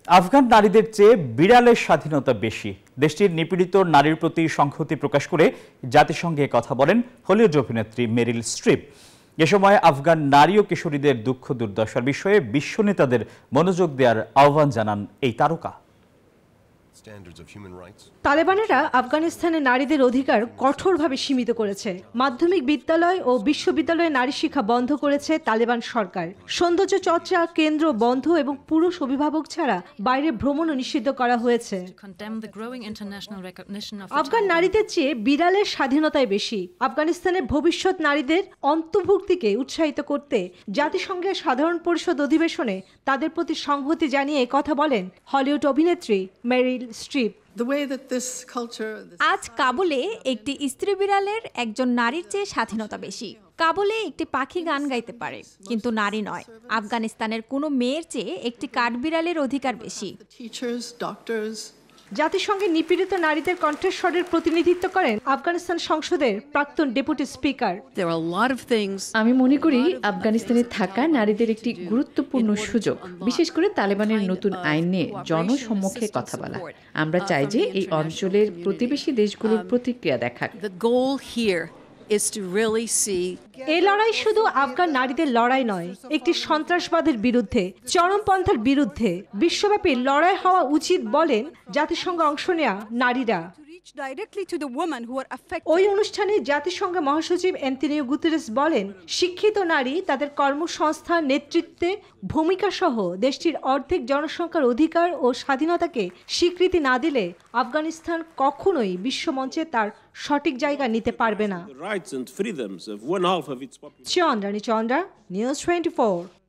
আফগান নারীদের চেয়ে বিড়ালের স্বাধীনতা বেশি। দেশটির নিপীড়িত নারীর প্রতি সংহতি প্রকাশ করে জাতিসংঘে কথা বলেন হলিউড অভিনেত্রী মেরিল স্ট্রিপ। এ সময় আফগান নারী ও কিশোরীদের দুঃখ দুর্দশার বিষয়ে বিশ্ব নেতাদের মনোযোগ দেওয়ার আহ্বান জানান এই তারকা। তালেবানেরা আফগানিস্তানে নারীদের অধিকার কঠোরভাবে সীমিত করেছে। মাধ্যমিক বিদ্যালয় ও বিশ্ববিদ্যালয়ে নারী শিক্ষা বন্ধ করেছে তালেবান সরকার। সৌন্দর্য চর্চা কেন্দ্র বন্ধ এবং পুরুষ অভিভাবক ছাড়া বাইরে ভ্রমণও নিষিদ্ধ করা হয়েছে। আফগান নারীদের চেয়ে বিড়ালের স্বাধীনতাই বেশি। আফগানিস্তানের ভবিষ্যৎ নারীদের অন্তর্ভুক্তিকে উৎসাহিত করতে জাতিসংঘের সাধারণ পরিষদ অধিবেশনে তাদের প্রতি সংহতি জানিয়ে কথা বলেন হলিউড অভিনেত্রী মেরিল স্ট্রিপ। আজ কাবুলে একটি স্ত্রী বিড়ালের একজন নারীর চেয়ে স্বাধীনতা বেশি। কাবুলে একটি পাখি গান গাইতে পারে, কিন্তু নারী নয়। আফগানিস্তানের কোনো মেয়ের চেয়ে একটি কাঠবিড়ালের অধিকার বেশি। জাতিসংঘে নিপীড়িত নারীদের কণ্ঠস্বরের প্রতিনিধিত্ব করেন আফগানিস্তান সংসদের প্রাক্তন ডেপুটি স্পিকার। আমি মনে করি আফগানিস্তানে থাকা নারীদের একটি গুরুত্বপূর্ণ সুযোগ, বিশেষ করে তালেবানের নতুন আইন নিয়ে জনসম্মুখে কথা বলা। আমরা চাই যে এই অঞ্চলের প্রতিবেশী দেশগুলোর প্রতিক্রিয়া দেখাক। এই লড়াই শুধু আফগান নারীদের লড়াই নয়, একটি সন্ত্রাসবাদের বিরুদ্ধে, চরমপন্থার বিরুদ্ধে বিশ্বব্যাপী লড়াই হওয়া উচিত বলেন জাতিসংঘে অংশ নেয়া নারীরা। ওই অনুষ্ঠানে জাতিসংঘ মহাসচিব অ্যান্তোনিও গুতেরেস বলেন, শিক্ষিত নারী তাদের কর্মসংস্থান, নেতৃত্বে ভূমিকা সহ দেশটির অর্ধেক জনসংখ্যার অধিকার ও স্বাধীনতাকে স্বীকৃতি না দিলে আফগানিস্তান কখনোই বিশ্বমঞ্চে তার সঠিক জায়গা নিতে পারবে না। চন্দ্রানী চন্দ্রা, নিউজ 24।